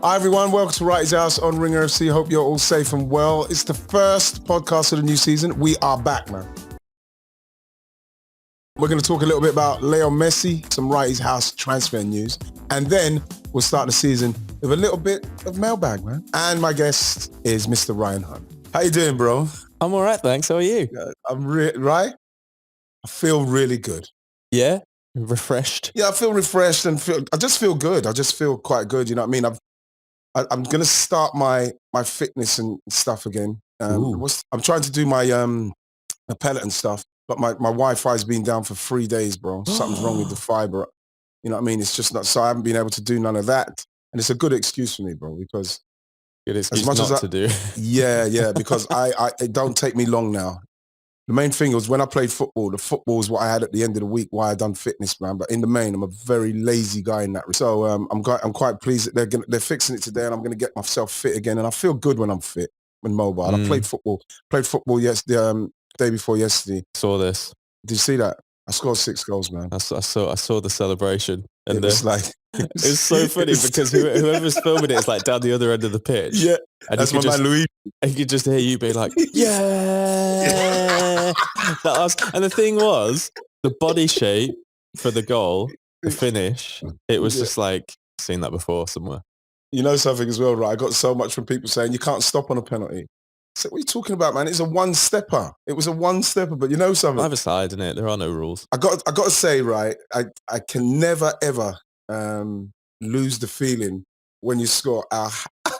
Hi everyone, welcome to Wrighty House on Ringer FC. Hope you're all safe and well. It's the first podcast of the new season. We are back, man. We're going to talk a little bit about Leo Messi, some Wrighty House transfer news, and then we'll start the season with a little bit of Mailbag, man. And my guest is Mr. Ryan Hunt. How you doing, bro? I'm all right, thanks. How are you? I'm right? I feel really good. Yeah? Refreshed? Yeah, I feel refreshed and I just feel good. I just feel quite good, you know what I mean? I'm going to start my fitness and stuff again. I'm trying to do my pellet and stuff, but my Wi-Fi's been down for 3 days, bro. Something's wrong with the fiber. You know what I mean? It's just not, so I haven't been able to do none of that. And it's a good excuse for me, bro, because good excuse not to do. Yeah, because it don't take me long now. The main thing was when I played football, the football was what I had at the end of the week, why I done fitness, man. But in the main, I'm a very lazy guy in that. So I'm quite pleased that they're fixing it today, and I'm going to get myself fit again. And I feel good when I'm fit and mobile. I played football yesterday, day before yesterday. Saw this. Did you see that? I scored 6 goals, man. I saw the celebration. And it was like... It's so funny because whoever's filming it is like down the other end of the pitch. Yeah, and that's my man Louis. And you could just hear you being like, yeah. And the thing was, the body shape for the goal, the finish, it was just like, seen that before somewhere. You know something as well, right? I got so much from people saying, you can't stop on a penalty. So what are you talking about, man? It's a one-stepper. It was a one-stepper, but you know something? Either side, innit? There are no rules. I got to say, right, I can never, ever lose the feeling when you score. I'm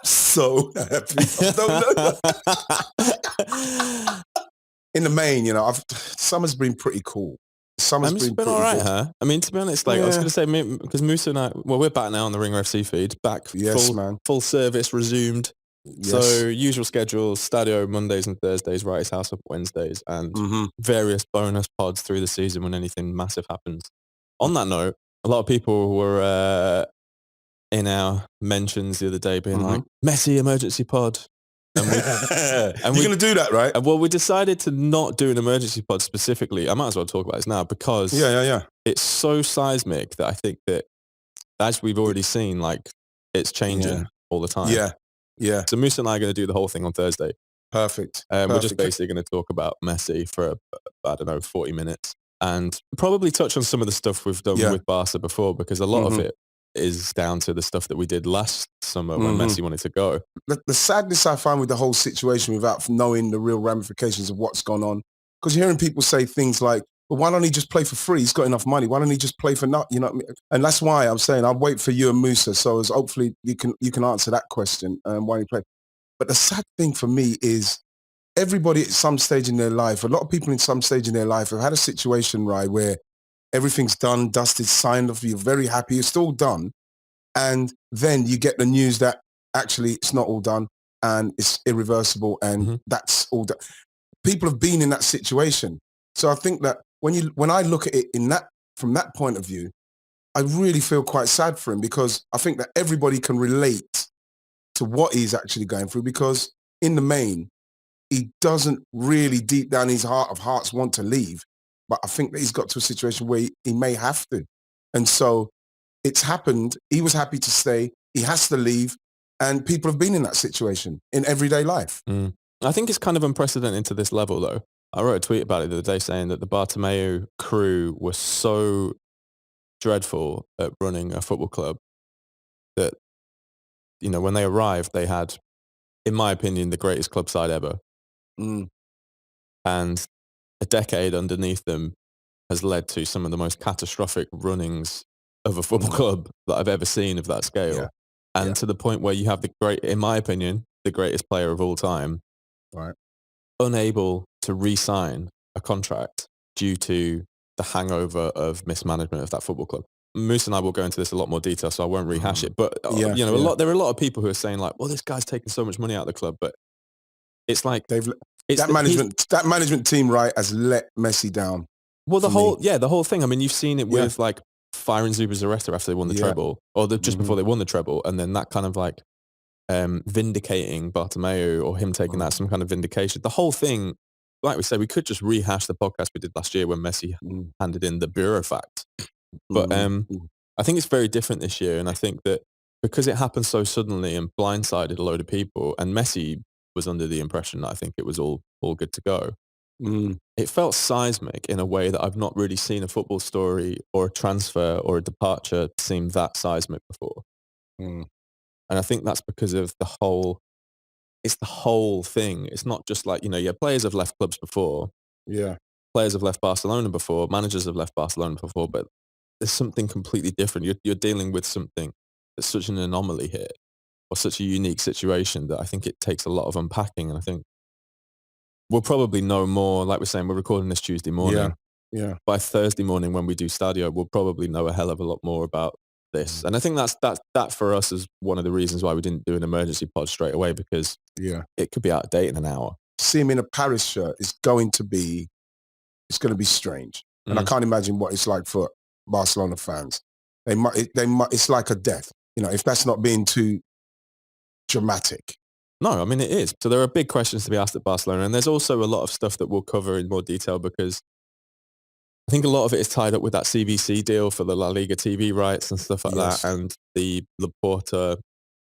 so happy. In the main, you know, summer's been pretty cool. Summer's been all right, good. huh? I mean, to be honest, like I was going to say, because Musa and I, we're back now on the Ringer FC feed, back full service resumed. Yes. So usual schedule, Stadio Mondays and Thursdays, Wrighty House up Wednesdays, and various bonus pods through the season when anything massive happens. On that note, a lot of people were in our mentions the other day being like, Messi emergency pod. And you're going to do that, right? Well, we decided to not do an emergency pod specifically. I might as well talk about this now because it's so seismic that I think that, as we've already seen, like it's changing all the time. Yeah. So Musa and I are going to do the whole thing on Thursday. Perfect. We're just basically going to talk about Messi for, 40 minutes and probably touch on some of the stuff we've done with Barca before, because a lot of it is down to the stuff that we did last summer when Messi wanted to go. The sadness I find with the whole situation without knowing the real ramifications of what's gone on, because you're hearing people say things like, well, why don't he just play for free? He's got enough money. Why don't he just play for nothing? You know what I mean? And that's why I'm saying I'll wait for you and Musa. So as hopefully you can answer that question. Why he play? But the sad thing for me is everybody at some stage in their life, a lot of people in some stage in their life have had a situation, right, where everything's done, dusted, signed off. You're very happy. It's still done. And then you get the news that actually it's not all done and it's irreversible and that's all done. People have been in that situation. So I think that when I look at it from that point of view, I really feel quite sad for him, because I think that everybody can relate to what he's actually going through, because in the main, he doesn't really deep down his heart of hearts want to leave. But I think that he's got to a situation where he may have to. And so it's happened. He was happy to stay. He has to leave. And people have been in that situation in everyday life. I think it's kind of unprecedented to this level, though. I wrote a tweet about it the other day saying that the Bartomeu crew were so dreadful at running a football club that, you know, when they arrived, they had, in my opinion, the greatest club side ever. And a decade underneath them has led to some of the most catastrophic runnings of a football club that I've ever seen of that scale. And to the point where you have in my opinion, the greatest player of all time, right, unable to re-sign a contract due to the hangover of mismanagement of that football club. Moose and I will go into this a lot more detail, so I won't rehash it. But there are a lot of people who are saying like, well, this guy's taking so much money out of the club, but it's like that management team, right, has let Messi down. Well, the whole thing. I mean, you've seen it with like firing Zubizarreta after they won the treble, or just before they won the treble, and then that kind of like vindicating Bartomeu, or him taking that some kind of vindication. The whole thing, like we said, we could just rehash the podcast we did last year when Messi handed in the bureaucrat. But I think it's very different this year, and I think that because it happened so suddenly and blindsided a load of people, and Messi was under the impression that I think it was all good to go. It felt seismic in a way that I've not really seen a football story or a transfer or a departure seem that seismic before. And I think that's because of it's the whole thing. It's not just like, players have left clubs before. Yeah. Players have left Barcelona before. Managers have left Barcelona before, but there's something completely different. You're dealing with something that's such an anomaly here, or such a unique situation, that I think it takes a lot of unpacking. And I think we'll probably know more. Like we're saying, we're recording this Tuesday morning. Yeah. By Thursday morning when we do Stadio, we'll probably know a hell of a lot more about this. And I think that for us is one of the reasons why we didn't do an emergency pod straight away, because it could be out of date in an hour. See him in a Paris shirt is going to be strange. And I can't imagine what it's like for Barcelona fans. They might, it's like a death, if that's not being too dramatic. No, I mean, it is. So there are big questions to be asked at Barcelona. And there's also a lot of stuff that we'll cover in more detail, because I think a lot of it is tied up with that CVC deal for the La Liga TV rights and stuff like that, and the Laporta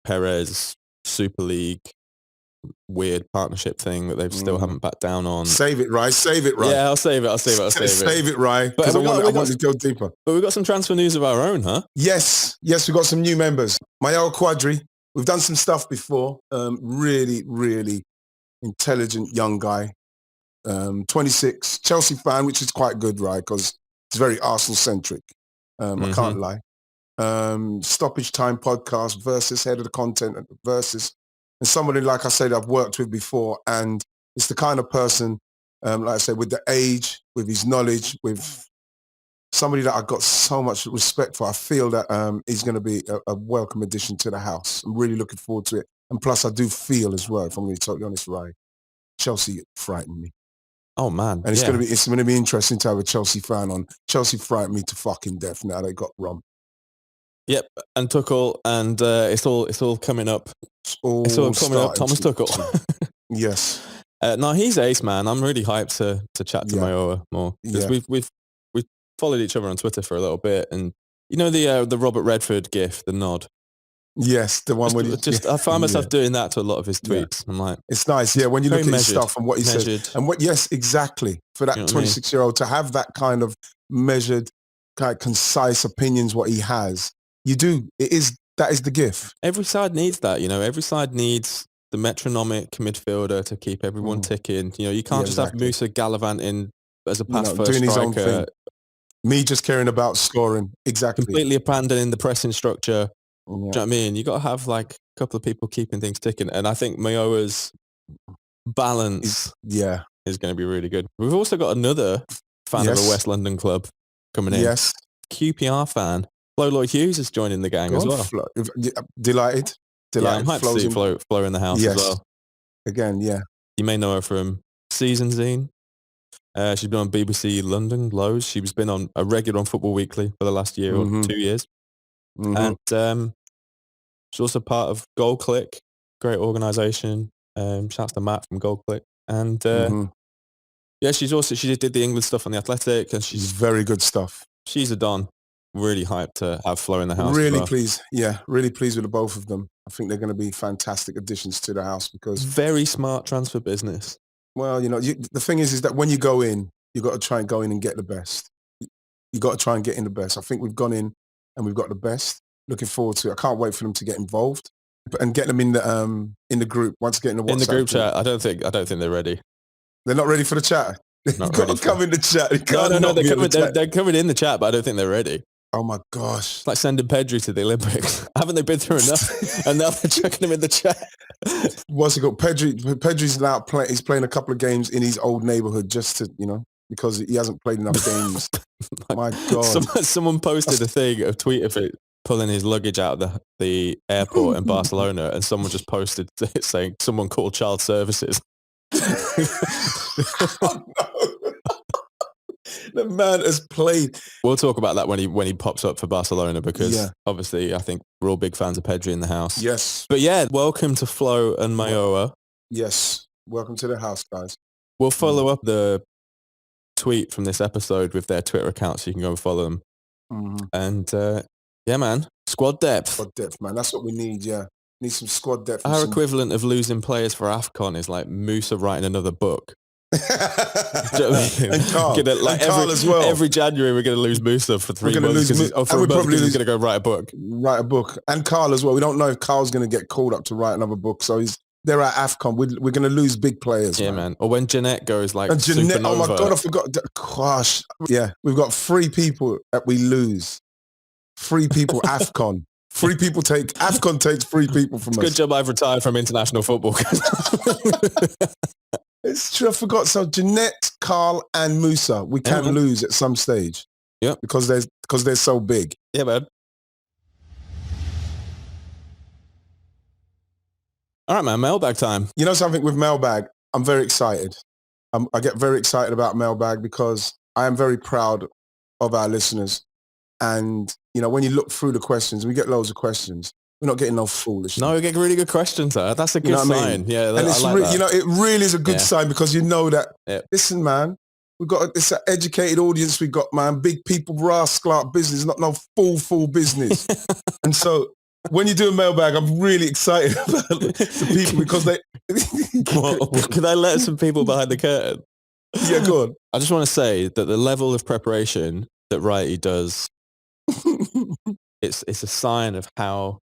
Perez Super League weird partnership thing that they still haven't backed down on. Save it, Rye. Save it, Rye. Yeah, I'll save it. Save it, Rye. Because I want to go deeper. But we've got some transfer news of our own, huh? Yes, we've got some new members. Mailbag Quadri. We've done some stuff before. Really, really intelligent young guy. 26, Chelsea fan, which is quite good, right? Because it's very Arsenal-centric. I can't lie. Stoppage Time podcast, Versus, head of the content at Versus. And somebody, like I said, I've worked with before, and it's the kind of person, like I said, with the age, with his knowledge, with somebody that I've got so much respect for. I feel that he's going to be a welcome addition to the house. I'm really looking forward to it. And plus, I do feel as well, if I'm going to be totally honest, right, Chelsea frightened me. Oh man! And it's going to be interesting to have a Chelsea fan on. Chelsea frightened me to fucking death. Now they got Rom. Yep, and Tuchel, and it's all coming up. It's all coming up. Thomas Tuchel. Yes. No, he's ace, man. I'm really hyped to chat to Mailbag more, because we've followed each other on Twitter for a little bit, and the Robert Redford gif, the nod. Yes, the one where I find myself doing that to a lot of his tweets. I'm like, it's nice, when you look at his stuff and what he says, and exactly, for that 26-year-old to have that kind of measured, kind of concise opinions, what he has, that is the gift. Every side needs that, every side needs the metronomic midfielder to keep everyone ticking. You can't just have Musa gallivanting as a pass first doing striker. His own thing. Me just caring about scoring, exactly. Completely abandoning the pressing structure. Do you know what I mean? You got to have like a couple of people keeping things ticking, and I think Mayowa's balance is going to be really good. We've also got another fan of a West London club coming in. Yes. QPR fan. Flo Lloyd Hughes is joining the gang as well. Delighted. Yeah, I'm hyped to see Flo in the house as well. Again, You may know her from Season Zine. She's been on BBC London loads. She's been on a regular on Football Weekly for the last year or 2 years. And she's also part of Goal Click, great organisation. Shouts to Matt from Goal Click. And she did the England stuff on The Athletic, and she's very good stuff. She's a don. Really hyped to have Flo in the house. Really pleased. Yeah, really pleased with the both of them. I think they're going to be fantastic additions to the house, because very smart transfer business. Well, the thing is that when you go in, you got to try and go in and get the best. You got to try and get in the best. I think we've gone in and we've got the best. Looking forward to it. I can't wait for them to get involved and get them in the group. Once get in the WhatsApp group chat, I don't think they're ready. They're not ready for the chat. You've got to come in the chat. No, they're coming in the chat, but I don't think they're ready. Oh my gosh. It's like sending Pedri to the Olympics. Haven't they been through enough? And now they're chucking him in the chat. What's he got? Pedri's now he's playing a couple of games in his old neighborhood just to, because he hasn't played enough games. My God. Someone posted a tweet of it pulling his luggage out of the airport in Barcelona, and someone just posted it saying, someone called child services. Oh, no. The man has played. We'll talk about that when he pops up for Barcelona, because obviously I think we're all big fans of Pedri in the house. Yes. But welcome to Flo and Mailbag. Yes. Welcome to the house, guys. We'll follow up the tweet from this episode with their Twitter account, so you can go and follow them. And man, Squad depth. Squad depth, man. That's what we need, yeah. Need some squad depth. Our equivalent of losing players for AFCON is like Musa writing another book. And Carl. Like and Carl as well. Every January we're going to lose Musa for 3 months. He's going to go write a book. Write a book. And Carl as well. We don't know if Carl's going to get called up to write another book. So they're at AFCON. We're going to lose big players. Yeah, man. Or when Jeanette goes like and Jeanette, supernova. oh my God, I forgot. Gosh. Yeah, we've got 3 people that we lose. 3 people AFCON. 3 people AFCON takes 3 people from us. Good job I've retired from international football. It's true. I forgot. So Jeanette, Carl, and Musa, we can lose at some stage. Yeah, because they're so big. Yeah, man. All right, man. Mailbag time. You know something with Mailbag? I'm very excited. I get very excited about Mailbag because I am very proud of our listeners. And you know, when you look through the questions, we get loads of questions. We're not getting no foolishness. No, we get really good questions, though. That's a good sign. I mean? Yeah, and it's that. You know, it really is a good sign because you know that. Yeah. Listen, man, we've got this educated audience. We got, man, big people, rascal business, not no fool business. And so when you do a Mailbag, I'm really excited about the people because they. Can I let some people behind the curtain? Yeah, go on. I just want to say that the level of preparation that Wrighty does, it's a sign of how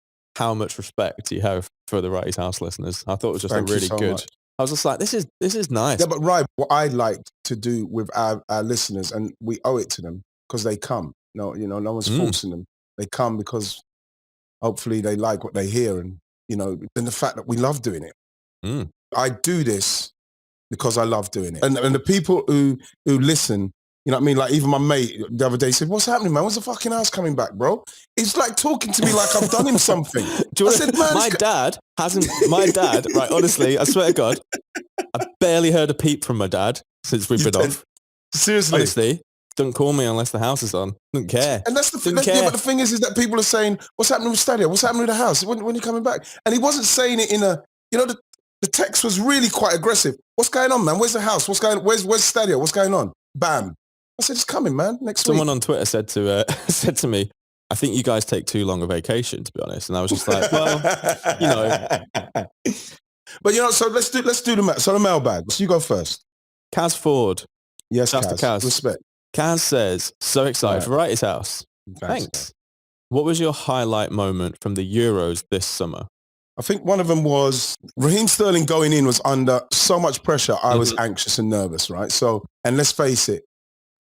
much respect you have for the Wrighty House listeners. I thought it was just really good. Much. I was just like, this is nice. Yeah, but right, what I like to do with our listeners, and we owe it to them because they come. No, you know, no one's forcing them. They come because hopefully they like what they hear, and you know, and the fact that we love doing it. I do this because I love doing it, and the people who listen. You know what I mean? Like even my mate the other day said, "What's happening, man? When's the fucking house coming back, bro?" He's like talking to me like I've done him something. I said, "Man, my dad, right, honestly, I swear to God, I barely heard a peep from my dad since we've been off. Seriously. Honestly, don't call me unless the house is on. Don't care. And that's the thing. Yeah, but the thing is that people are saying, "What's happening with Stadio? What's happening with the house? When are you coming back?" And he wasn't saying it in a, you know, the text was really quite aggressive. What's going on, man? Where's the house? Where's Stadio? What's going on? Bam. I said, it's coming, man, next week. Someone on Twitter said to me, I think you guys take too long a vacation, to be honest. And I was just like, well, you know. But, you know, so let's do the mailbag. So you go first. Kaz Ford. Yes, Kaz. Respect. Kaz says, so excited for Wrighty's House. Thanks. What was your highlight moment from the Euros this summer? I think one of them was Raheem Sterling going in was under so much pressure. I was anxious and nervous, right? So, and let's face it,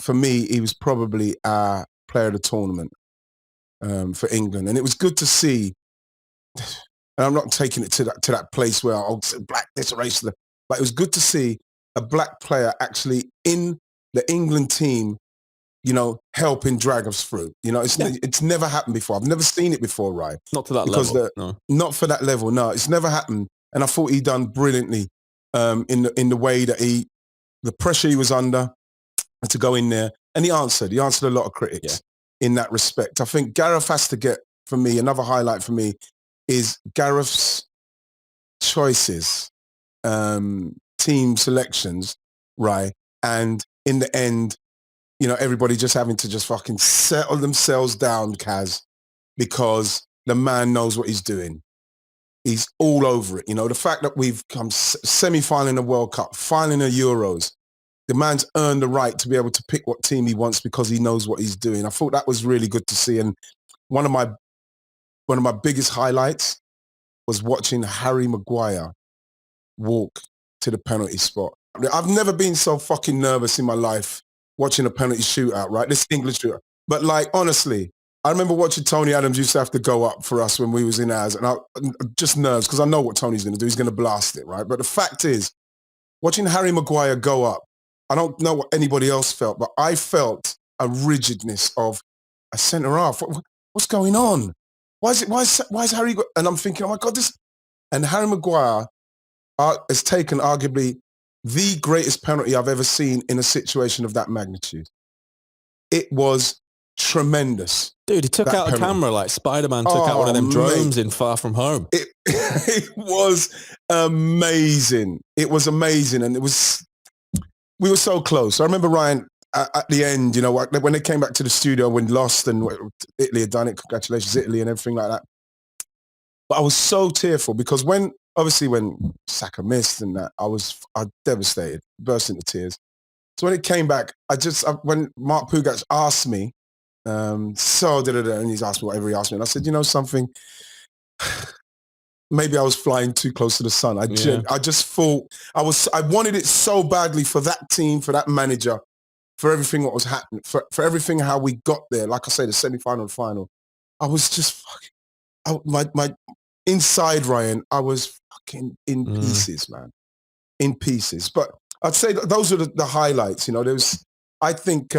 for me, he was probably our player of the tournament for England. And it was good to see, and I'm not taking it to that place where I'll say black this race, but it was good to see a black player actually in the England team, you know, helping drag us through. You know, it's never happened before. I've never seen it before, right? Not to that level. No. Not for that level, no. It's never happened. And I thought he done brilliantly in the way that the pressure he was under, to go in there, and he answered a lot of critics in that respect. I think Gareth has to get, for me, another highlight for me is Gareth's choices, team selections, right? And in the end, you know, everybody just having to just fucking settle themselves down, Kaz, because the man knows what he's doing. He's all over it. You know, the fact that we've come semi-final in the World Cup, final in the Euros, the man's earned the right to be able to pick what team he wants because he knows what he's doing. I thought that was really good to see. And one of my biggest highlights was watching Harry Maguire walk to the penalty spot. I've never been so fucking nervous in my life watching a penalty shootout, right? This English shootout. But like, honestly, I remember watching Tony Adams used to have to go up for us when we was in ours. And I just nerves because I know what Tony's going to do. He's going to blast it, right? But the fact is, watching Harry Maguire go up, I don't know what anybody else felt, but I felt a rigidness of a centre half. What's going on? Why is Harry? And I'm thinking, oh my God, this. And Harry Maguire has taken arguably the greatest penalty I've ever seen in a situation of that magnitude. It was tremendous. Dude, he took out a camera like Spider-Man took out one of them drones in Far From Home. It was amazing. It was amazing. And we were so close. I remember Ryan at the end, you know, when they came back to the studio when lost and Italy had done it, congratulations Italy and everything like that. But I was so tearful because when Saka missed and that, I was devastated, burst into tears. So when it came back, when Mark Pugac asked me, and he's asked me whatever he asked me, and I said, you know something, maybe I was flying too close to the sun. I just thought I wanted it so badly for that team, for that manager, for everything that was happening, for everything how we got there. Like I say, the semi-final and final. I was just my inside, Ryan, I was fucking in pieces, man. In pieces. But I'd say that those are the highlights. You know, I think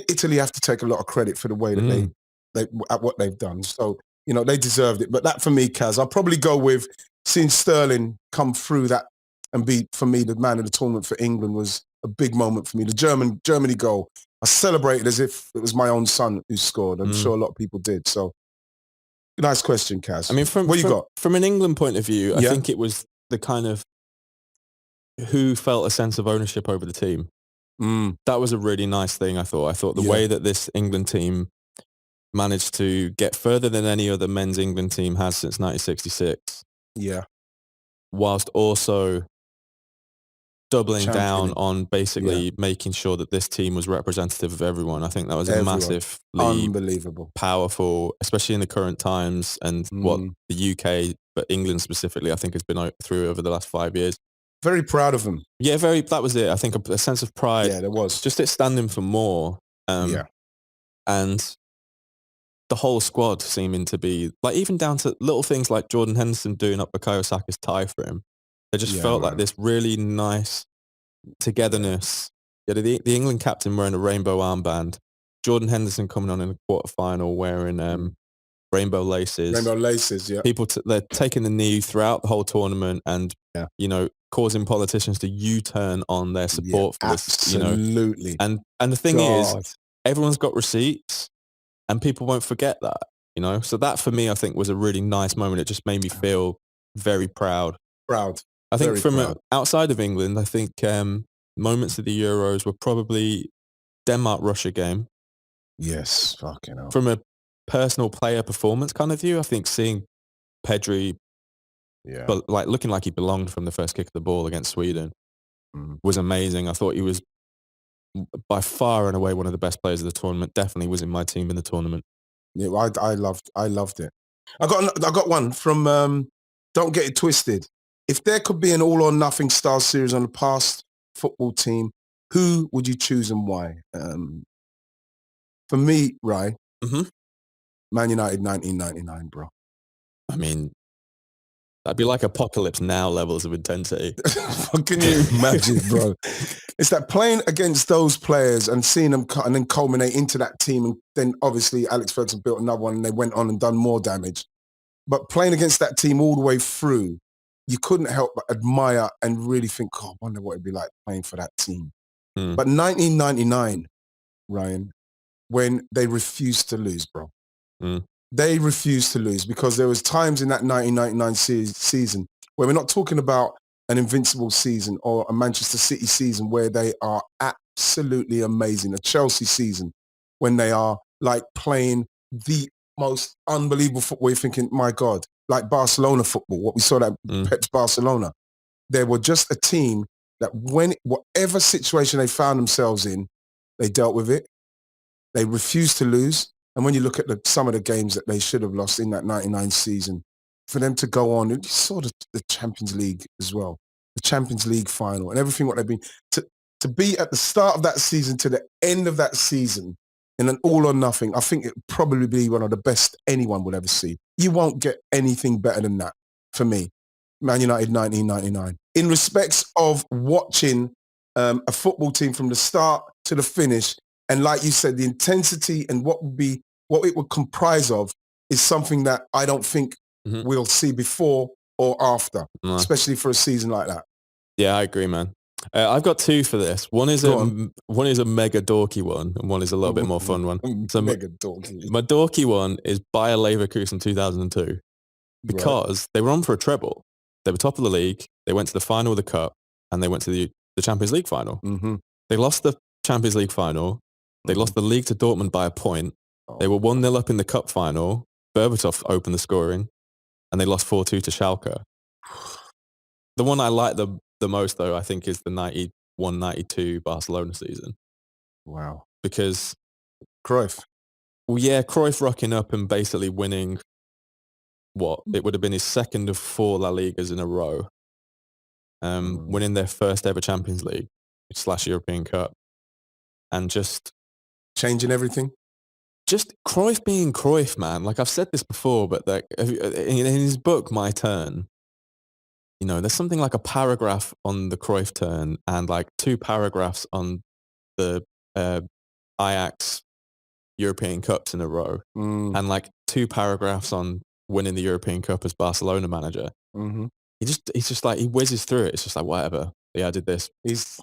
Italy have to take a lot of credit for the way that they at what they've done. So, you know, they deserved it. But that for me, Kaz, I'll probably go with seeing Sterling come through that and be, for me, the man of the tournament for England was a big moment for me. The Germany goal, I celebrated as if it was my own son who scored. I'm sure a lot of people did. So, nice question, Kaz. I mean, from an England point of view, I think it was the kind of who felt a sense of ownership over the team. That was a really nice thing, I thought. I thought the way that this England team managed to get further than any other men's England team has since 1966. Yeah. Whilst also doubling down on basically making sure that this team was representative of everyone. I think that was a massively unbelievable, powerful, especially in the current times and what the UK, but England specifically, I think has been through over the last 5 years. Very proud of them. Yeah, that was it. I think a sense of pride. Yeah, there was. Just it standing for more. And the whole squad seeming to be, like, even down to little things like Jordan Henderson doing up Bukayo Saka's tie for him. It just felt like this really nice togetherness. Yeah, the England captain wearing a rainbow armband. Jordan Henderson coming on in the quarterfinal wearing rainbow laces. Rainbow laces, yeah. People, they're taking the knee throughout the whole tournament and, you know, causing politicians to U-turn on their support for this. Absolutely. You know? And the thing is, everyone's got receipts and people won't forget that, you know? So that for me, I think was a really nice moment. It just made me feel very proud. I think from outside of England, I think moments of the Euros were probably Denmark-Russia game. Yes, fucking hell. From a personal player performance kind of view, I think seeing Pedri but like looking like he belonged from the first kick of the ball against Sweden was amazing. I thought he was by far and away one of the best players of the tournament. Definitely was in my team in the tournament. Yeah, I loved it. I got one from Don't Get It Twisted. If there could be an all or nothing style series on the past football team, who would you choose and why? For me, right? Man United 1999, bro. I mean, that'd be like Apocalypse Now levels of intensity. Can you imagine, bro? It's that playing against those players and seeing them cut and then culminate into that team. And then obviously Alex Ferguson built another one and they went on and done more damage. But playing against that team all the way through, you couldn't help but admire and really think, oh, I wonder what it'd be like playing for that team. But 1999, Ryan, when they refused to lose, bro. They refused to lose because there was times in that 1999 season where we're not talking about an invincible season or a Manchester City season where they are absolutely amazing, a Chelsea season when they are like playing the most unbelievable football. You're thinking, my God, like Barcelona football, what we saw that Pep's Barcelona. They were just a team that whatever situation they found themselves in, they dealt with it. They refused to lose. And when you look at some of the games that they should have lost in that 99 season, for them to go on, you saw the Champions League as well, the Champions League final and everything what they've been, to be at the start of that season to the end of that season in an all or nothing, I think it would probably be one of the best anyone will ever see. You won't get anything better than that for me. Man United 1999. In respects of watching a football team from the start to the finish, and like you said, the intensity and what it would comprise of is something that I don't think we'll see before or after, especially for a season like that. Yeah, I agree, man. I've got two for this. One is a mega dorky one, and one is a little bit more fun one. So mega dorky. My dorky one is Bayer Leverkusen 2002 because they were on for a treble. They were top of the league. They went to the final of the cup, and they went to the Champions League final. They lost the Champions League final. They lost the league to Dortmund by a point. They were 1-0 up in the cup final. Berbatov opened the scoring, and they lost 4-2 to Schalke. The one I like the most, though, I think, is the 91-92 Barcelona season. Wow. Because Cruyff. Well, yeah, Cruyff rocking up and basically winning it would have been his second of 4 La Ligas in a row. Winning their first ever Champions League / European Cup. And just changing everything. Just Cruyff being Cruyff, man. Like I've said this before, but like in his book, My Turn, you know, there's something like a paragraph on the Cruyff turn and like 2 paragraphs on the Ajax European Cups in a row, and like 2 paragraphs on winning the European Cup as Barcelona manager. Mm-hmm. He's just like, he whizzes through it. It's just like, whatever. Yeah, I did this.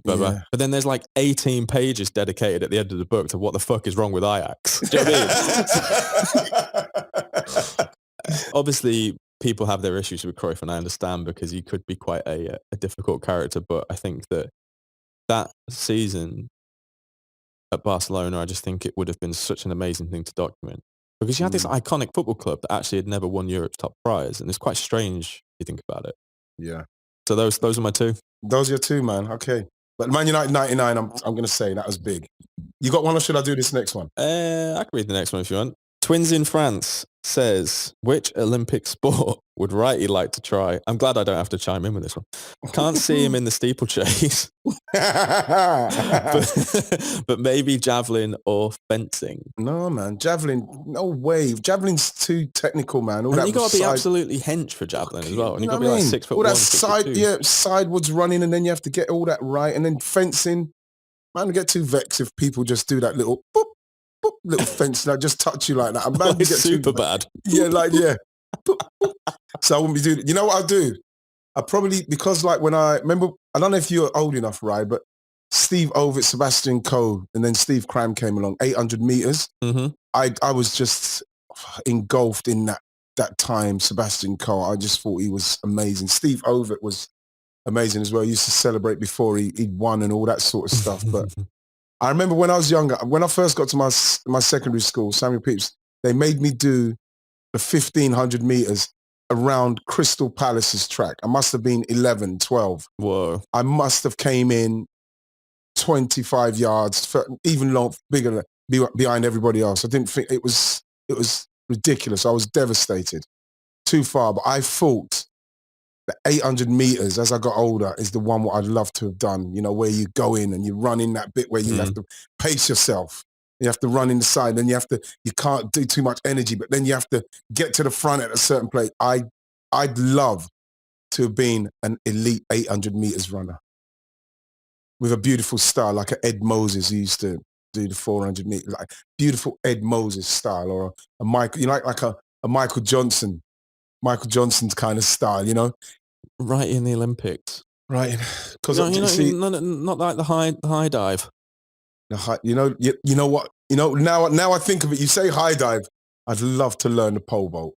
But then there's like 18 pages dedicated at the end of the book to what the fuck is wrong with Ajax. Do you know what I mean? Obviously, people have their issues with Cruyff, and I understand because he could be quite a difficult character. But I think that season at Barcelona, I just think it would have been such an amazing thing to document. Because you had this iconic football club that actually had never won Europe's top prize, and it's quite strange if you think about it. Yeah. So those are my 2. Those are your 2, man. Okay. But Man United 99, I'm going to say that was big. You got one, or should I do this next one? I can read the next one if you want. Twins in France says, which Olympic sport would Wrighty like to try? I'm glad I don't have to chime in with this one. Can't see him in the steeplechase. but maybe javelin or fencing. No, man. Javelin, no way. Javelin's too technical, man. And you got to be absolutely hench for javelin as well. And you got to be like 6'1". All that sidewards running, and then you have to get all that right. And then fencing. Man, I get too vexed if people just do that little boop, boop, little fence that just touch you like that. Man, it's super bad. Yeah, like, yeah. Boop, boop. So I wouldn't be doing it. You know what I'll do? I probably, because like when I remember, I don't know if you're old enough, right? But Steve Ovett, Sebastian Coe, and then Steve Cram came along, 800 meters. Mm-hmm. I was just engulfed in that time, Sebastian Coe. I just thought he was amazing. Steve Ovett was amazing as well. He used to celebrate before he'd won and all that sort of stuff. But I remember when I was younger, when I first got to my secondary school, Samuel Pepys, they made me do the 1,500 meters around Crystal Palace's track. I must have been 11, 12. Whoa. I must have came in 25 yards, even bigger behind everybody else. I didn't think it was ridiculous. I was devastated. Too far, but I thought the 800 meters as I got older is the one what I'd love to have done, you know, where you go in and you run in that bit where you have to pace yourself. You have to run in the side, and you can't do too much energy, but then you have to get to the front at a certain place. I'd love to have been an elite 800 meters runner with a beautiful style, like a Ed Moses who used to do the 400 meters, like beautiful Ed Moses style, or a Michael, you know, like a Michael Johnson's kind of style, you know? Right in the Olympics. Right. Because not like the high dive. You know what? You know, now I think of it, you say high dive, I'd love to learn the pole vault.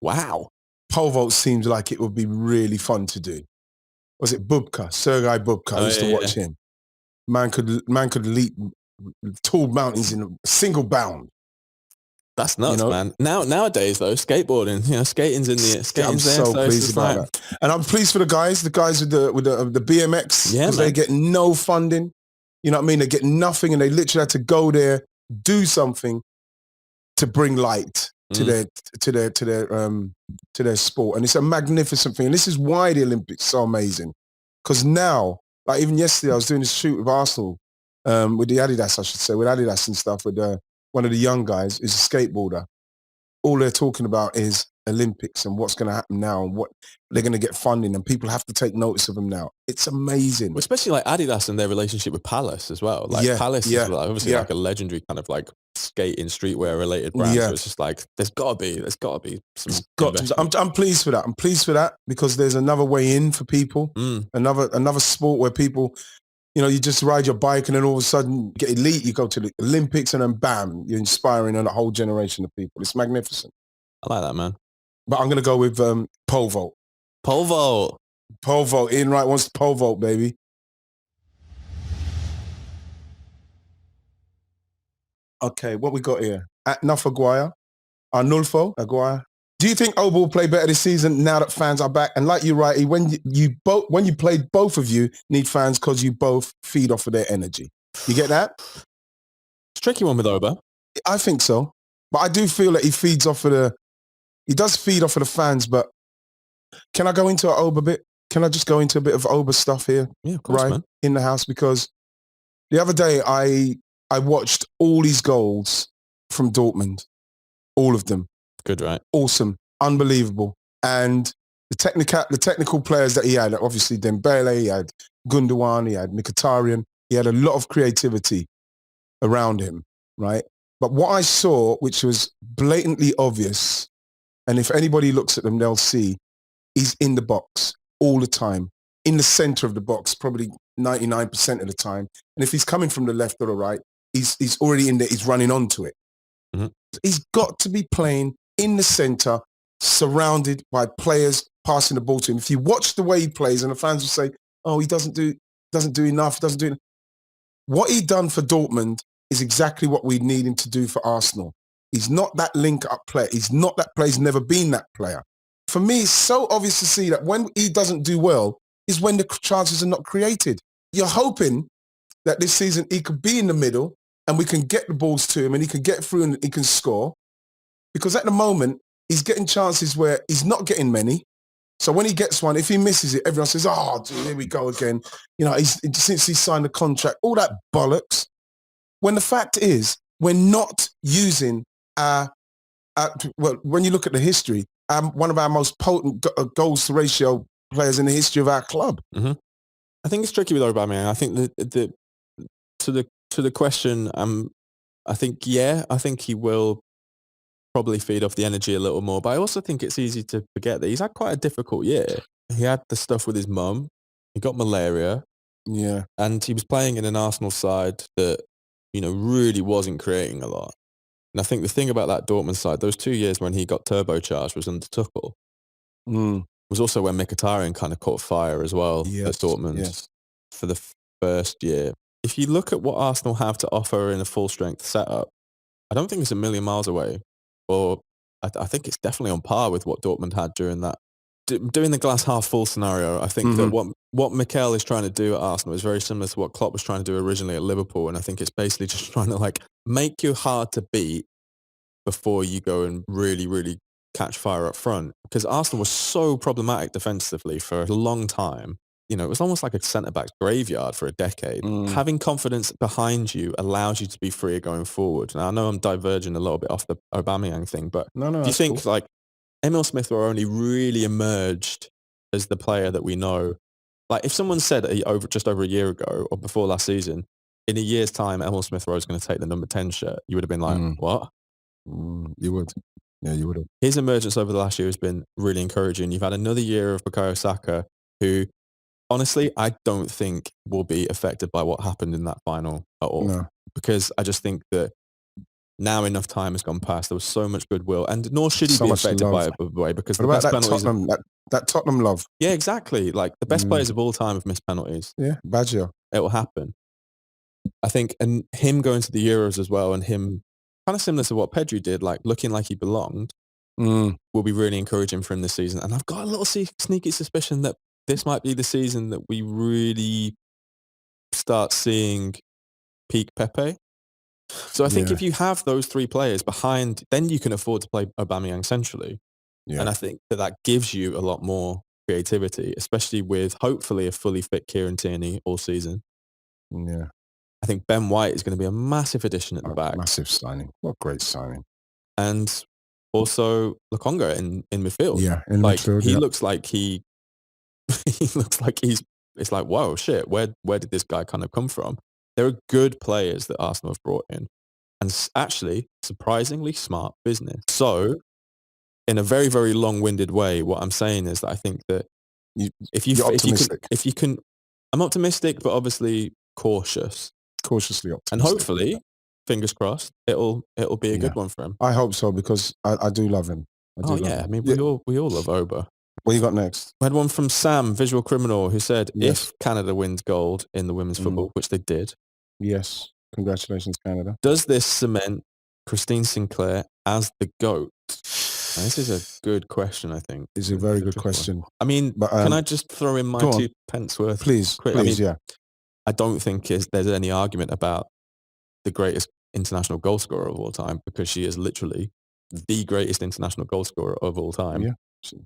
Wow. Pole vault seems like it would be really fun to do. Was it Bubka? Sergei Bubka. I used to watch him. Man could leap tall mountains in a single bound. That's nuts, you know? Man. Nowadays though, skateboarding, you know, skating's I'm so pleased about that. And I'm pleased for the guys with the BMX, because they get no funding. You know what I mean? They get nothing, and they literally had to go there, do something to bring light to their sport. And it's a magnificent thing. And this is why the Olympics are so amazing. Because now, like even yesterday, I was doing this shoot with Arsenal, with the Adidas, I should say, with Adidas and stuff, with one of the young guys is a skateboarder. All they're talking about is Olympics and what's going to happen now and what they're going to get funding, and people have to take notice of them now. It's amazing. Well, especially like Adidas and their relationship with Palace as well. Like Palace is obviously like a legendary kind of like skating streetwear related brand. So it's just like, there's got to be some. I'm pleased for that. I'm pleased for that because there's another way in for people. Another sport where people, you know, you just ride your bike and then all of a sudden you get elite, you go to the Olympics and then bam, you're inspiring a whole generation of people. It's magnificent. I like that, man. But I'm going to go with pole vault. Pole vault. Pole vault. Ian Wright wants pole vault, baby. Okay, what we got here? Atnaf Aguirre, Arnulfo Aguirre. Do you think Oba will play better this season now that fans are back? And like you, Wrighty, when you played, both of you need fans because you both feed off of their energy. You get that? It's a tricky one with Oba. I think so. But I do feel that he does feed off of the fans, but can I go into an Oba bit? Can I just go into a bit of Oba stuff here? Yeah, of course, right, man. In the house, because the other day I watched all these goals from Dortmund. All of them. Good, right? Awesome. Unbelievable. And the technical players that he had, obviously Dembele, he had Gundogan, he had Mkhitaryan, he had a lot of creativity around him, right? But what I saw, which was blatantly obvious, and if anybody looks at them, they'll see, he's in the box all the time, in the center of the box, probably 99% of the time. And if he's coming from the left or the right, he's already in there, he's running onto it. Mm-hmm. He's got to be playing in the center, surrounded by players passing the ball to him. If you watch the way he plays, and the fans will say, oh, he doesn't do enough, What he done for Dortmund is exactly what we need him to do for Arsenal. He's not that link-up player. He's not that player. He's never been that player. For me, it's so obvious to see that when he doesn't do well is when the chances are not created. You're hoping that this season he could be in the middle and we can get the balls to him and he can get through and he can score. Because at the moment, he's getting chances where he's not getting many. So when he gets one, if he misses it, everyone says, oh, dude, here we go again. You know, since he signed the contract, all that bollocks. When the fact is, we're not using when you look at the history, one of our most potent goals to ratio players in the history of our club. Mm-hmm. I think it's tricky with Aubameyang. I think to the question, I think he will probably feed off the energy a little more. But I also think it's easy to forget that he's had quite a difficult year. He had the stuff with his mum. He got malaria. Yeah. And he was playing in an Arsenal side that, really wasn't creating a lot. And I think the thing about that Dortmund side, those 2 years when he got turbocharged was under Tuchel. Was also when Mkhitaryan kind of caught fire as well at Dortmund for the first year. If you look at what Arsenal have to offer in a full-strength setup, I don't think it's a million miles away. Or I think it's definitely on par with what Dortmund had during that. Doing the glass half full scenario, I think that what Mikel is trying to do at Arsenal is very similar to what Klopp was trying to do originally at Liverpool. And I think it's basically just trying to make you hard to beat before you go and really, really catch fire up front. Because Arsenal was so problematic defensively for a long time. It was almost like a centre-back's graveyard for a decade. Having confidence behind you allows you to be freer going forward. Now, I know I'm diverging a little bit off the Aubameyang thing, but do you think cool. Emil Smith-Rowe only really emerged as the player that we know? If someone said just over a year ago or before last season, in a year's time, Emil Smith-Rowe is going to take the number 10 shirt, you would have been like, what? You would. Yeah, you would have. His emergence over the last year has been really encouraging. You've had another year of Bukayo Saka, who, honestly, I don't think will be affected by what happened in that final at all. No. Because I just think that now enough time has gone past. There was so much goodwill, and nor should he be affected by it, by the way, because what about that Tottenham love? Yeah, exactly. The best players of all time have missed penalties. Yeah, Baggio. It will happen. I think, and him going to the Euros as well, and him kind of similar to what Pedri did, looking like he belonged, will be really encouraging for him this season. And I've got a little sneaky suspicion that this might be the season that we really start seeing peak Pepe. So I think if you have those three players behind, then you can afford to play Aubameyang centrally. Yeah. And I think that gives you a lot more creativity, especially with hopefully a fully fit Kieran Tierney all season. Yeah. I think Ben White is going to be a massive addition at the back. Massive signing. What a great signing. And also Lokonga in midfield. Yeah, in midfield. He looks like he looks like it's like, whoa, shit, where did this guy kind of come from? There are good players that Arsenal have brought in, and actually surprisingly smart business. So in a very, very long-winded way, what I'm saying is that I think that if you can, I'm optimistic, but obviously cautious. Cautiously optimistic. And hopefully, fingers crossed, it'll be a good one for him. I hope so, because I do love him. I mean, we all love Oba. What you got next? We had one from Sam, Visual Criminal, who said, if Canada wins gold in the women's football, which they did, yes, Congratulations, Canada. Does this cement Christine Sinclair as the GOAT? Now, this is a good question, I think. It's a very good question. I mean, but, can I just throw in my 2 pence worth? Please, quick? please, I don't think there's any argument about the greatest international goal scorer of all time, because she is literally the greatest international goal scorer of all time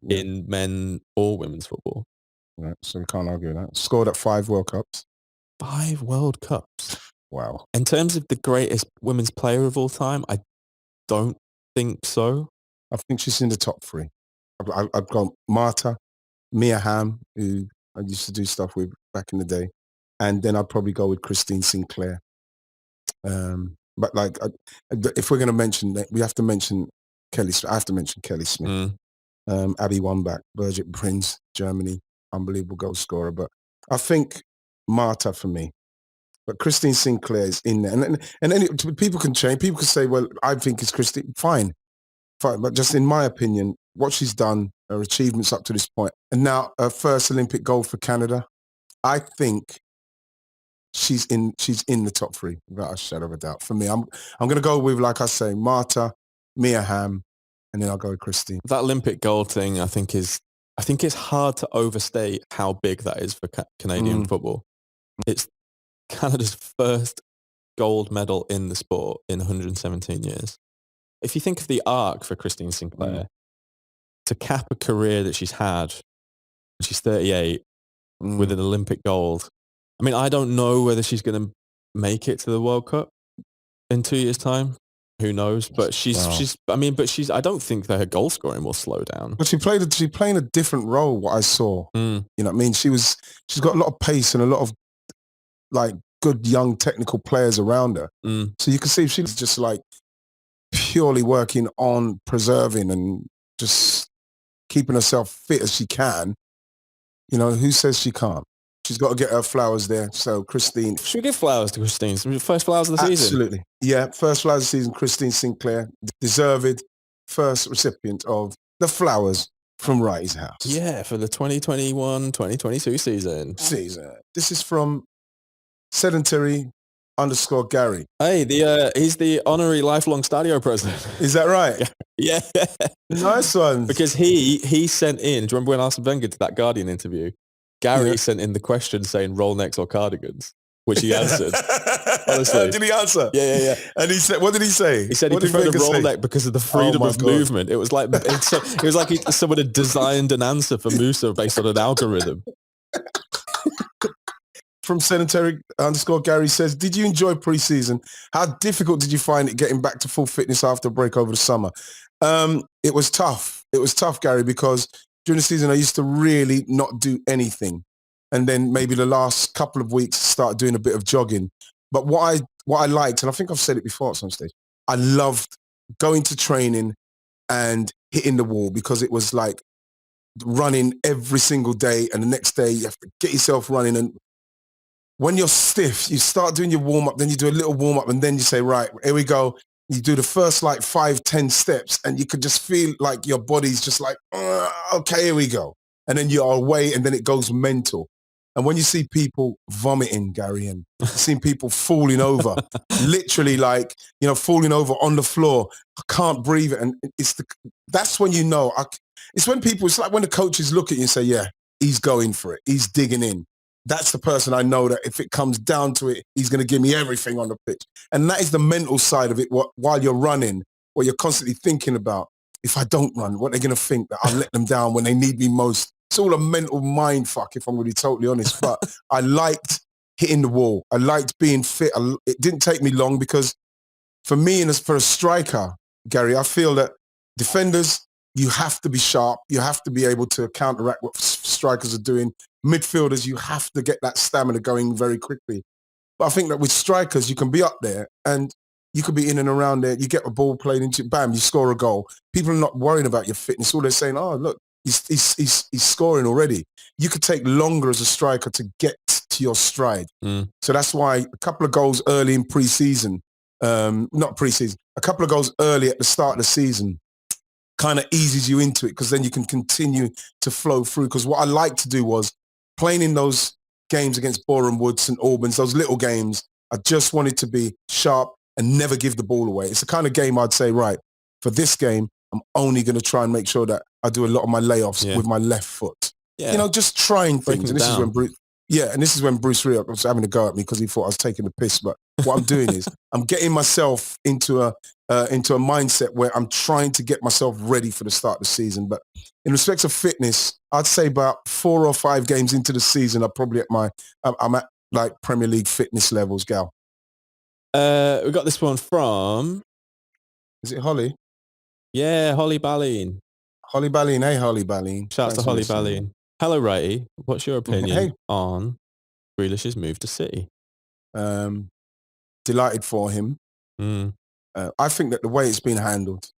in men or women's football. Right, so we can't argue that. Scored at 5 World Cups. 5 World Cups. Wow. In terms of the greatest women's player of all time, I don't think so. I think she's in the top 3. I've got Marta, Mia Hamm, who I used to do stuff with back in the day, and then I'd probably go with Christine Sinclair. But like, if we're going to mention that, we have to mention Kelly. I have to mention Kelly Smith, Abby Wambach, Birgit Prinz, Germany, unbelievable goal scorer. But I think Marta for me. But Christine Sinclair is in there, and people can change. People can say, "Well, I think it's Christine." Fine. But just in my opinion, what she's done, her achievements up to this point, and now her first Olympic gold for Canada, I think she's in the top 3 without a shadow of a doubt. For me, I'm going to go with, like I say, Marta, Mia Hamm, and then I'll go with Christine. That Olympic gold thing, I think it's hard to overstate how big that is for Canadian football. It's Canada's first gold medal in the sport in 117 years. If you think of the arc for Christine Sinclair, to cap a career that she's had, she's 38, with an Olympic gold. I mean, I don't know whether she's going to make it to the World Cup in 2 years' time. Who knows? But I don't think that her goal scoring will slow down. But she's playing a different role, what I saw. You know what I mean? She's got a lot of pace and a lot of like good young technical players around her. So you can see she's just like purely working on preserving and just keeping herself fit as she can. You know, who says she can't? She's got to get her flowers there. So Christine. Should we give flowers to Christine? First flowers of the season? Absolutely. Yeah, first flowers of the season, Christine Sinclair. Deserved first recipient of the flowers from Wrighty House. Yeah, for the 2021-2022 season. This is from sedentary_Gary. Hey, he's the honorary lifelong Stadio president. Is that right? Yeah. Nice one. Because he sent in, do you remember when Arsene Wenger did that Guardian interview? Gary sent in the question saying roll necks or cardigans, which he answered. Honestly. Did he answer? Yeah. And he said, what did he say? He said he preferred a roll neck because of the freedom of movement. It was like someone had designed an answer for Musa based on an algorithm. From sedentary_Gary says, did you enjoy pre-season? How difficult did you find it getting back to full fitness after a break over the summer? It was tough. It was tough, Gary, because during the season I used to really not do anything. And then maybe the last couple of weeks start doing a bit of jogging. But what I liked, and I think I've said it before at some stage, I loved going to training and hitting the wall, because it was like running every single day, and the next day you have to get yourself running. And when you're stiff, you start doing your warm-up, then you do a little warm-up, and then you say, right, here we go. You do the first like 5-10 steps, and you could just feel like your body's just like, okay, here we go. And then you're away, and then it goes mental. And when you see people vomiting, Gary, and you see people falling over, literally like, falling over on the floor, I can't breathe. And that's when you know, it's when it's like when the coaches look at you and say, yeah, he's going for it. He's digging in. That's the person I know that if it comes down to it, he's going to give me everything on the pitch. And that is the mental side of it. While you're running, what you're constantly thinking about, if I don't run, what are they going to think, that I'll let them down when they need me most? It's all a mental mind fuck, if I'm going to be totally honest. But I liked hitting the wall. I liked being fit. It didn't take me long, because for me and for a striker, Gary, I feel that defenders, you have to be sharp. You have to be able to counteract what strikers are doing. Midfielders, you have to get that stamina going very quickly. But I think that with strikers, you can be up there and you could be in and around there. You get a ball played into, bam, you score a goal. People are not worrying about your fitness. All they're saying, oh, look, he's scoring already. You could take longer as a striker to get to your stride. So that's why a couple of goals early in pre-season, not pre-season, a couple of goals early at the start of the season kind of eases you into it, because then you can continue to flow through. Because what I liked to do was playing in those games against Boreham Wood, St Albans, those little games, I just wanted to be sharp and never give the ball away. It's the kind of game I'd say, right, for this game, I'm only going to try and make sure that I do a lot of my layoffs with my left foot. Yeah. You know, just trying things. And this is when Bruce Rioch was having a go at me because he thought I was taking the piss. But what I'm doing is I'm getting myself into a mindset where I'm trying to get myself ready for the start of the season. But in respect of fitness, I'd say about 4 or 5 games into the season, I'm at like Premier League fitness levels, Gal. We got this one from... Is it Holly? Yeah, Holly Balleen. Holly Balleen. Hey, Holly Balleen. Shouts to Holly Balleen. Hello, Wrighty. What's your opinion on Grealish's move to City? Delighted for him. I think that the way it's been handled,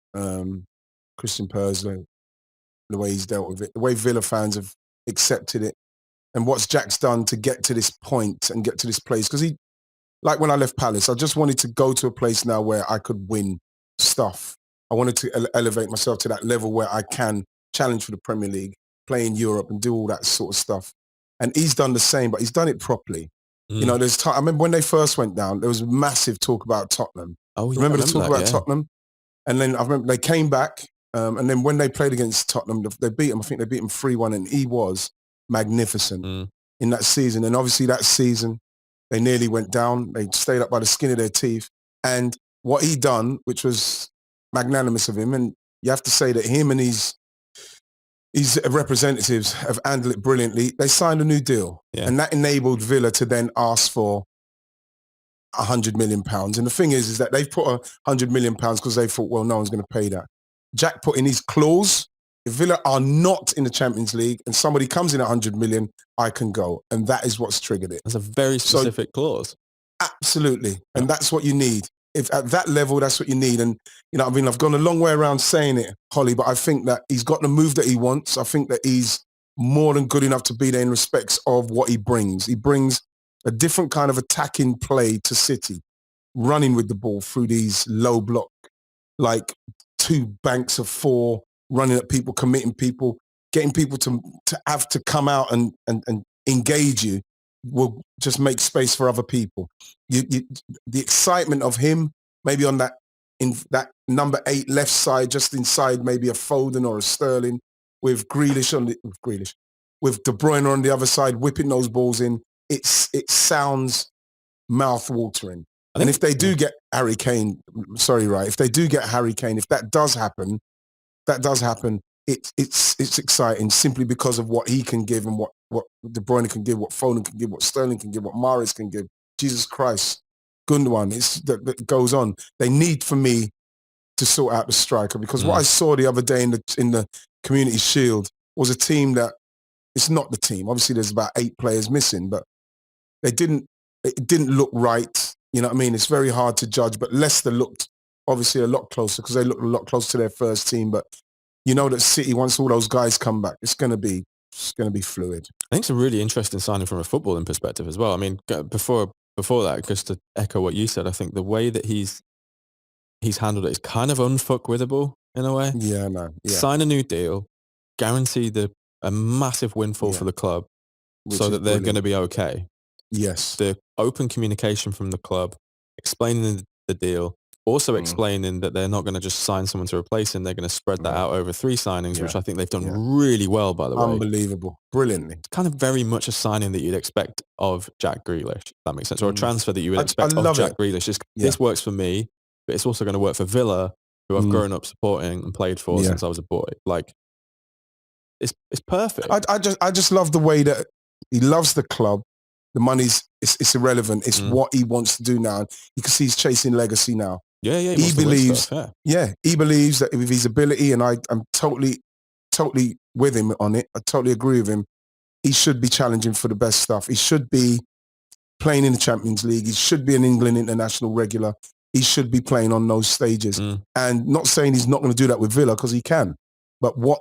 Christian Perslow, the way he's dealt with it, the way Villa fans have accepted it, and what's Jack's done to get to this point and get to this place. Because he, like when I left Palace, I just wanted to go to a place now where I could win stuff. I wanted to elevate myself to that level where I can challenge for the Premier League, play in Europe and do all that sort of stuff. And he's done the same, but he's done it properly. You know, I remember when they first went down, there was massive talk about Tottenham. Oh, yeah, remember the talk about Tottenham? And then I remember they came back, and then when they played against Tottenham, they beat him. I think they beat him 3-1, and he was magnificent in that season. And obviously that season, they nearly went down. They stayed up by the skin of their teeth. And what he done, which was magnanimous of him, and you have to say that him and his representatives have handled it brilliantly. They signed a new deal, and that enabled Villa to then ask for £100 million. And the thing is that they've put £100 million because they thought, well, no one's going to pay that. Jack put in his clause, if Villa are not in the Champions League and somebody comes in at 100 million, I can go. And that is what's triggered it. That's a very specific clause. Absolutely. And that's what you need. If at that level, that's what you need. And, you know, I mean, I've gone a long way around saying it, Holly, but I think that he's got the move that he wants. I think that he's more than good enough to be there in respects of what he brings. He brings a different kind of attacking play to City, running with the ball through these low block, like 2 banks of 4, running at people, committing people, getting people to have to come out and engage you will just make space for other people. The excitement of him, maybe on that number 8 left side, just inside maybe a Foden or a Sterling, with Grealish with De Bruyne on the other side, whipping those balls in. It sounds mouth-watering. And if they do get Harry Kane, if they do get Harry Kane, if that does happen, it's exciting simply because of what he can give and what De Bruyne can give, what Foden can give, what Sterling can give, what Mahrez can give. Jesus Christ, Gundogan, that goes on. They need for me to sort out the striker, because what I saw the other day in the Community Shield was a team that, it's not the team. Obviously, there's about 8 players missing, but it didn't look right. You know what I mean? It's very hard to judge, but Leicester looked obviously a lot closer because they looked a lot closer to their first team. But you know that City, once all those guys come back, it's going to be fluid. I think it's a really interesting signing from a footballing perspective as well. I mean, before that, just to echo what you said, I think the way that he's handled it is kind of unfuckwithable in a way. Yeah, no. Yeah. Sign a new deal, guarantee a massive windfall for the club, so that they're going to be okay. Yes. The open communication from the club, explaining the deal, also explaining that they're not going to just sign someone to replace him. They're going to spread that out over 3 signings, which I think they've done really well, by the way. Unbelievable. Brilliantly. It's kind of very much a signing that you'd expect of Jack Grealish, if that makes sense, or a transfer that you would expect of Jack Grealish. This works for me, but it's also going to work for Villa, who I've grown up supporting and played for since I was a boy. Like, it's perfect. I just love the way that he loves the club. The money's it's irrelevant. It's what he wants to do now. You can see he's chasing legacy now. Yeah. He believes he believes that with his ability, and I'm totally with him on it. I totally agree with him. He should be challenging for the best stuff. He should be playing in the Champions League. He should be an England international regular. He should be playing on those stages. And not saying he's not going to do that with Villa, because he can. But what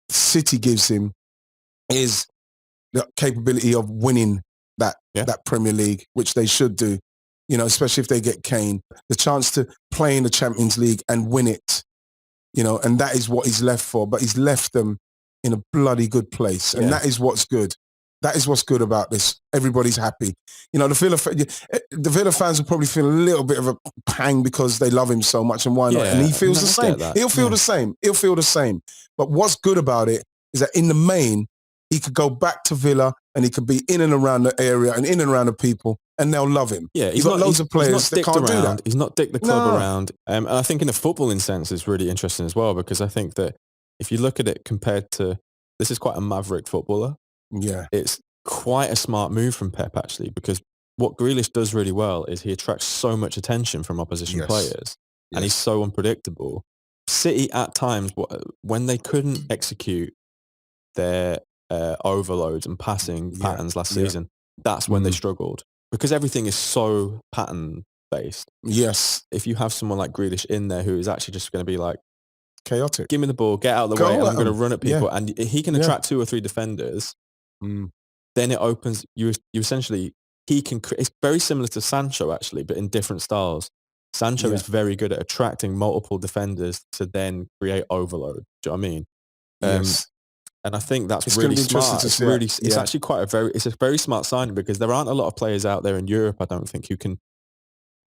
City gives him is the capability of winning that Premier League, which they should do, you know, especially if they get Kane, the chance to play in the Champions League and win it, you know, and that is what he's left for. But he's left them in a bloody good place, and that is what's good. That is what's good about this. Everybody's happy. You know, the Villa fans will probably feel a little bit of a pang because they love him so much, and why not? And he feels the same. He'll feel the same. He'll feel the same. But what's good about it is that in the main, he could go back to Villa and he could be in and around the area and in and around the people, and they'll love him. Yeah, he's got loads of players that can't do that. He's not dicked the club around. And I think in a footballing sense, it's really interesting as well, because I think that if you look at it compared to, this is quite a maverick footballer. Yeah. It's quite a smart move from Pep, actually, because what Grealish does really well is he attracts so much attention from opposition players, and he's so unpredictable. City at times, when they couldn't execute their overloads and passing patterns last season, that's when they struggled, because everything is so pattern based. Yes. If you have someone like Grealish in there who is actually just going to be like, chaotic, give me the ball, get out of the way, and I'm going to run at people, and he can attract 2 or 3 defenders, then it opens, you essentially, he can, it's very similar to Sancho actually, but in different styles. Sancho is very good at attracting multiple defenders to then create overload. Do you know what I mean? Yes. And I think that's really smart. It's actually it's a very smart signing, because there aren't a lot of players out there in Europe, I don't think,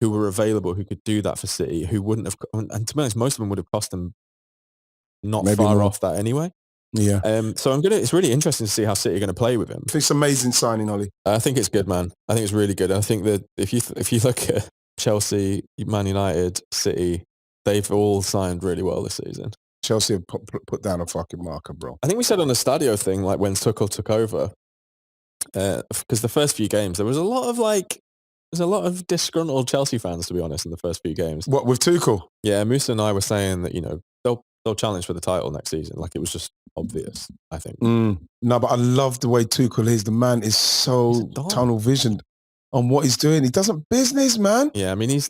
who were available, who could do that for City, who wouldn't have, and to be honest, most of them would have cost them not far off that anyway. Yeah. So it's really interesting to see how City are going to play with him. I think it's amazing signing, Ollie. I think it's good, man. I think it's really good. I think that if you look at Chelsea, Man United, City, they've all signed really well this season. Chelsea have put down a fucking marker, bro. I think we said on the Stadio thing, like when Tuchel took over, because the first few games, there was a lot of disgruntled Chelsea fans, to be honest, in the first few games. What, with Tuchel? Yeah, Musa and I were saying that, they'll challenge for the title next season. Like, it was just obvious, I think. No, but I love the way Tuchel is. The man is so tunnel visioned on what he's doing. He doesn't business, man. Yeah, I mean, he's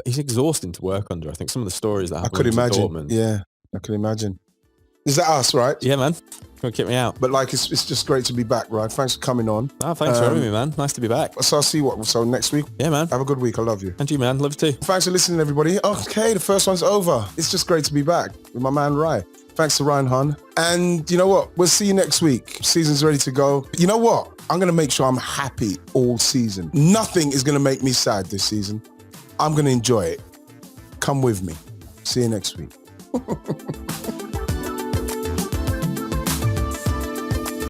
exhausting to work under. I think some of the stories that happened. I could imagine. Dortmund. Yeah, I could imagine. Is that us, right? Yeah, man. Don't kick me out. But like, it's just great to be back, right? Thanks for coming on. Oh, thanks for having me, man. Nice to be back. So I'll see you so next week. Yeah, man. Have a good week. I love you. And you, man. Love you too. Thanks for listening, everybody. Okay, the first one's over. It's just great to be back with my man, Ryan. Thanks to Ryan Hun. And you know what? We'll see you next week. Season's ready to go. You know what? I'm going to make sure I'm happy all season. Nothing is going to make me sad this season. I'm going to enjoy it. Come with me. See you next week.